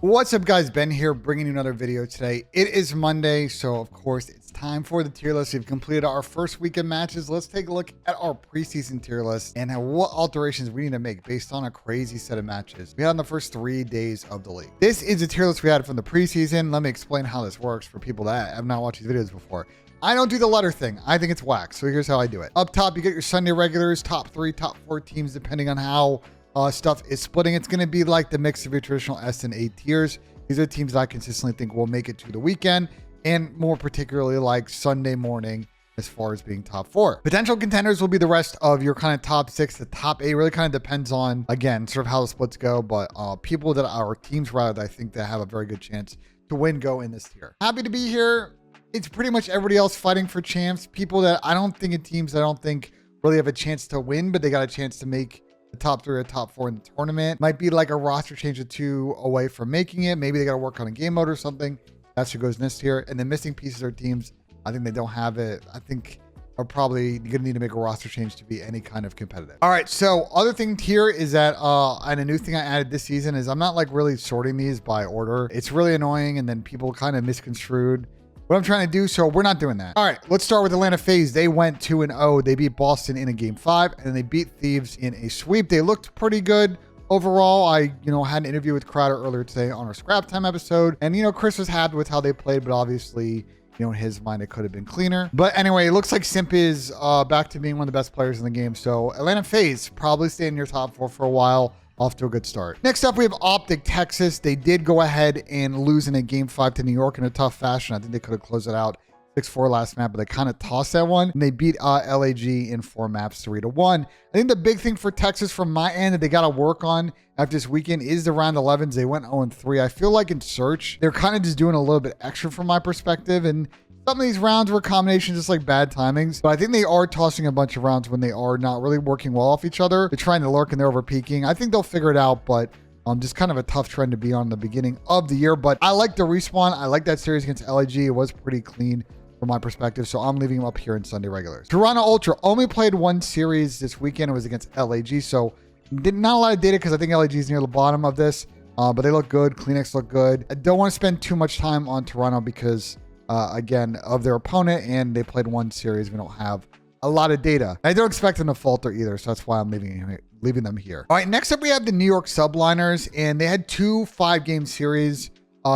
What's up, guys? Ben here, bringing you another video today. It is Monday, so of course it's time for the tier list. We've completed our first weekend matches. Let's take a look at our preseason tier list and what alterations we need to make based on a crazy set of matches we had on the first 3 days of the league. This is a tier list we had from the preseason. Let me explain how this works for people that have not watched these videos before. I don't do the letter thing. I think it's whack. So here's how I do it. Up top, you get your Sunday regulars, top 3, top 4 teams, depending on how stuff is splitting. It's going to be like the mix of your traditional S and A tiers. These are teams that I consistently think will make it to the weekend, and more particularly like Sunday morning as far as being top 4. Potential contenders will be the rest of your kind of top 6. The top 8 really kind of depends on, again, sort of how the splits go, but people that are teams rather that I think that have a very good chance to win go in this tier. Happy to be here. It's pretty much everybody else fighting for champs. People that I don't think in teams that I don't think really have a chance to win, but they got a chance to make the top 3 or top 4 in the tournament. Might be like a roster change of 2 away from making it. Maybe they got to work on a game mode or something. That's who goes in this tier. And the missing pieces are teams I think they don't have it. I think are probably going to need to make a roster change to be any kind of competitive. All right. So other thing here is that, and a new thing I added this season is I'm not like really sorting these by order. It's really annoying. And then people kind of misconstrued what I'm trying to do, so we're not doing that. All right, let's start with Atlanta FaZe. They went 2-0. They beat Boston in a game 5, and they beat Thieves in a sweep. They looked pretty good overall. I, had an interview with Crowder earlier today on our Scrap Time episode, and Chris was happy with how they played, but obviously, in his mind, it could have been cleaner. But anyway, it looks like Simp is back to being one of the best players in the game. So Atlanta FaZe probably stay in your top 4 for a while. Off to a good start. Next up, we have OpTic Texas. They did go ahead and lose in a game 5 to New York in a tough fashion. I think they could have closed it out 6-4 last map, but they kind of tossed that one. And they beat LAG in 4 maps 3-1. I think the big thing for Texas from my end that they got to work on after this weekend is the round 11s. They went 0-3. I feel like in search, they're kind of just doing a little bit extra from my perspective. And some of these rounds were combinations, just like bad timings. But I think they are tossing a bunch of rounds when they are not really working well off each other. They're trying to lurk and they're over peaking. I think they'll figure it out, but just kind of a tough trend to be on the beginning of the year. But I like the respawn. I like that series against LAG. It was pretty clean from my perspective. So I'm leaving them up here in Sunday regulars. Toronto Ultra only played 1 series this weekend. It was against LAG. So not a lot of data because I think LAG is near the bottom of this. But they look good. Kleenex look good. I don't want to spend too much time on Toronto because again, of their opponent, and they played 1 series. We don't have a lot of data. I don't expect them to falter either, so that's why I'm leaving them here. All right, next up we have the New York Subliners, and they had 2 5-game series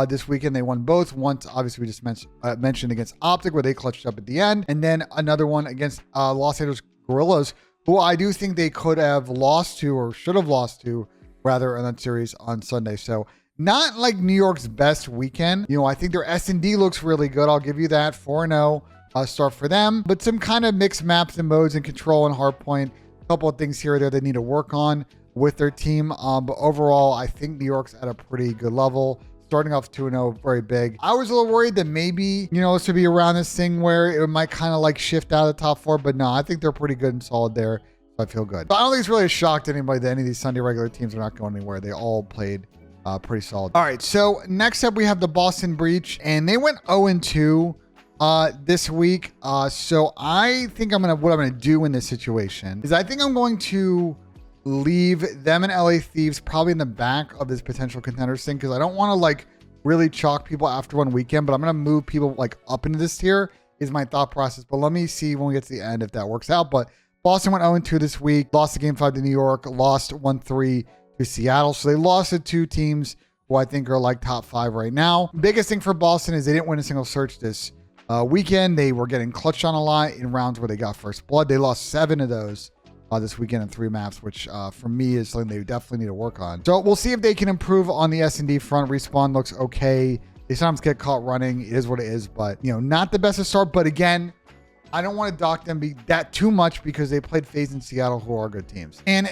this weekend. They won both. Once, obviously, we just mentioned against OpTic, where they clutched up at the end, and then another one against Los Angeles Guerrillas, who I do think they could have lost to, or should have lost to, rather, in that series on Sunday. So not like New York's best weekend. I think their S&D looks really good. I'll give you that. 4-0 start for them. But some kind of mixed maps and modes and control and hardpoint. A couple of things here or there they need to work on with their team. But overall, I think New York's at a pretty good level. Starting off 2-0, very big. I was a little worried that maybe, this would be around this thing where it might kind of like shift out of the top 4. But no, I think they're pretty good and solid there. So I feel good. But I don't think it's really a shock to anybody that any of these Sunday regular teams are not going anywhere. They all played pretty solid. All right, so next up we have the Boston Breach, and they went 0-2 this week. So I think what I'm gonna do in this situation is I think I'm going to leave them and LA Thieves probably in the back of this potential contenders thing, because I don't want to like really chalk people after 1 weekend, but I'm gonna move people like up into this tier is my thought process. But let me see when we get to the end if that works out. But Boston went 0-2 this week, lost the game 5 to New York, lost 1-3 to Seattle. So they lost to 2 teams who I think are like top 5 right now. Biggest thing for Boston is they didn't win a single search this weekend. They were getting clutched on a lot in rounds where they got first blood. They lost 7 of those this weekend in 3 maps, which for me is something they definitely need to work on. So we'll see if they can improve on the S&D front. Respawn looks okay. They sometimes get caught running. It is what it is, but not the best to start. But again, I don't want to dock them that too much because they played FaZe in Seattle, who are good teams. And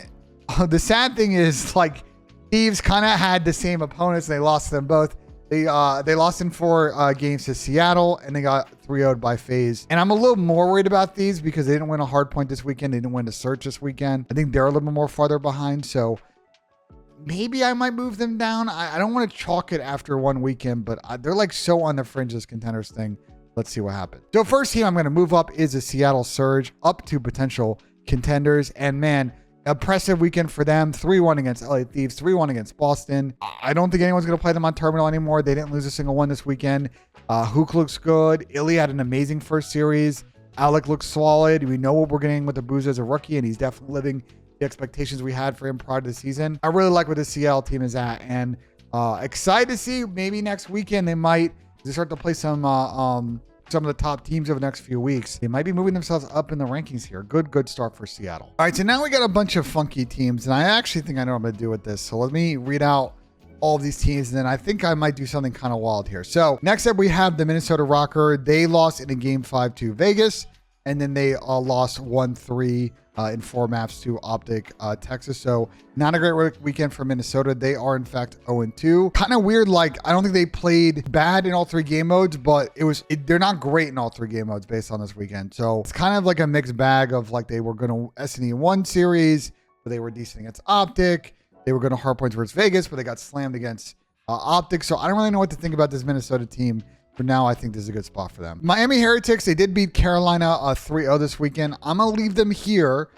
the sad thing is, like, Thieves kind of had the same opponents. They lost them both. They lost in 4 games to Seattle, and they got 3-0'd by FaZe. And I'm a little more worried about Thieves because they didn't win a hard point this weekend. They didn't win the search this weekend. I think they're a little bit more farther behind. So maybe I might move them down. I don't want to chalk it after 1 weekend, but they're like so on the fringe, this contenders thing. Let's see what happens. So first team I'm going to move up is the Seattle Surge, up to potential contenders. And man, Impressive weekend for them. 3-1 against LA Thieves, 3-1 against Boston. I don't think anyone's going to play them on Terminal anymore. They didn't lose a single one this weekend. Hook looks good. Illy had an amazing first series. Alec looks solid. We know what we're getting with the Boozer as a rookie, and he's definitely living the expectations we had for him prior to the season. I really like where the CL team is at, and excited to see maybe next weekend they might start to play some of the top teams over the next few weeks. They might be moving themselves up in the rankings here. Good start for Seattle. All right, so now we got a bunch of funky teams, and I actually think I know what I'm going to do with this. So let me read out all of these teams, and then I think I might do something kind of wild here. So next up, we have the Minnesota RØKKR. They lost in a game 5 to Vegas, and then they lost 1-3 in 4 maps to OpTic Texas. So not a great weekend for Minnesota. They are in fact 0-2. Kind of weird. Like, I don't think they played bad in all 3 game modes, but they're not great in all 3 game modes based on this weekend. So it's kind of like a mixed bag of like they were going to S&E 1 series, but they were decent against OpTic. They were going to hardpoints versus Vegas, but they got slammed against OpTic. So I don't really know what to think about this Minnesota team. For now, I think this is a good spot for them. Miami Heretics, they did beat Carolina 3-0 this weekend. I'm going to leave them here,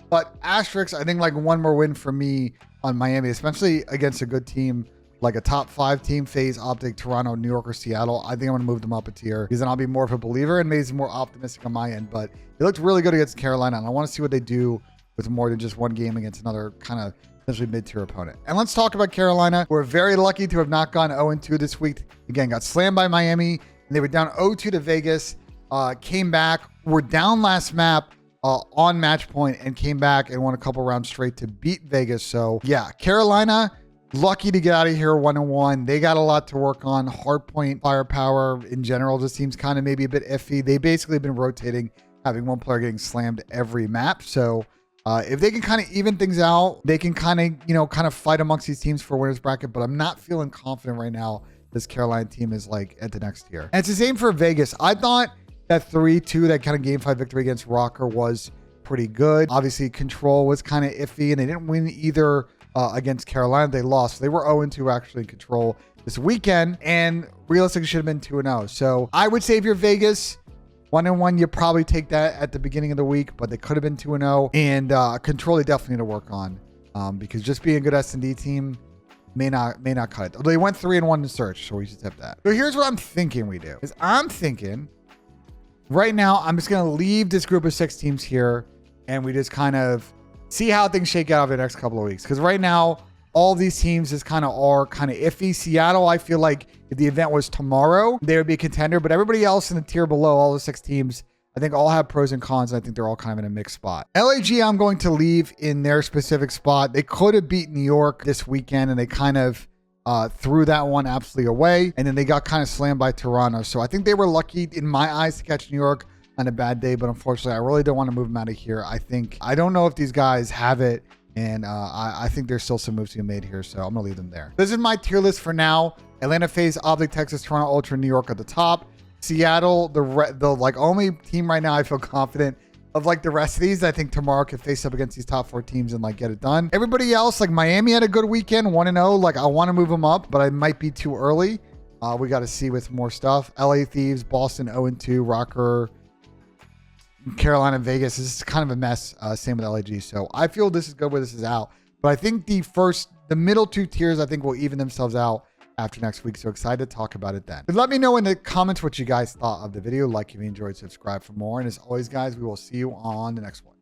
but asterisks, I think like one more win for me on Miami, especially against a good team, like a top 5 team, FaZe, OpTic, Toronto, New York, or Seattle. I think I'm going to move them up a tier because then I'll be more of a believer and maybe more optimistic on my end. But they looked really good against Carolina, and I want to see what they do with more than just one game against another kind of essentially mid-tier opponent. And let's talk about Carolina. We're very lucky to have not gone 0-2 this week. Again, got slammed by Miami, and they were down 0-2 to Vegas, came back, were down last map on match point, and came back and won a couple rounds straight to beat Vegas. So yeah, Carolina, lucky to get out of here 1-1. They got a lot to work on. Hardpoint firepower in general just seems kind of maybe a bit iffy. They basically have been rotating, having one player getting slammed every map. So if they can kind of even things out, they can kind of fight amongst these teams for winners bracket, but I'm not feeling confident right now this Carolina team is like at the next tier. And it's the same for Vegas. I thought that 3-2, that kind of game 5 victory against RØKKR was pretty good. Obviously, control was kind of iffy, and they didn't win either against Carolina. They lost. They were 0-2 actually in control this weekend, and realistically should have been 2-0. So I would say if you're Vegas, 1-1, you probably take that at the beginning of the week, but they could have been 2-0. And control, they definitely need to work on because just being a good S&D team may not cut it. Although they went 3-1 in search, so we should tip that. So here's what I'm thinking we do. Is I'm thinking right now I'm just going to leave this group of 6 teams here, and we just kind of see how things shake out over the next couple of weeks. Because right now, all these teams are kind of iffy. Seattle, I feel like if the event was tomorrow, they would be a contender. But everybody else in the tier below, all the 6 teams, I think all have pros and cons. And I think they're all kind of in a mixed spot. LAG, I'm going to leave in their specific spot. They could have beat New York this weekend, and they kind of threw that one absolutely away. And then they got kind of slammed by Toronto. So I think they were lucky in my eyes to catch New York on a bad day. But unfortunately, I really don't want to move them out of here. I don't know if these guys have it. And I think there's still some moves to be made here, so I'm going to leave them there. This is my tier list for now. Atlanta, FaZe, OpTic Texas, Toronto, Ultra, New York at the top. Seattle, the like only team right now I feel confident of. Like the rest of these, I think tomorrow could face up against these top 4 teams and like get it done. Everybody else, like Miami had a good weekend, 1-0. Like I want to move them up, but I might be too early. We got to see with more stuff. LA Thieves, Boston 0-2, RØKKR, Carolina, Vegas. This is kind of a mess. Same with LAG. So I feel this is good where this is out. But I think the middle 2 tiers, I think will even themselves out after next week. So excited to talk about it then. But let me know in the comments what you guys thought of the video. Like if you enjoyed, subscribe for more. And as always, guys, we will see you on the next one.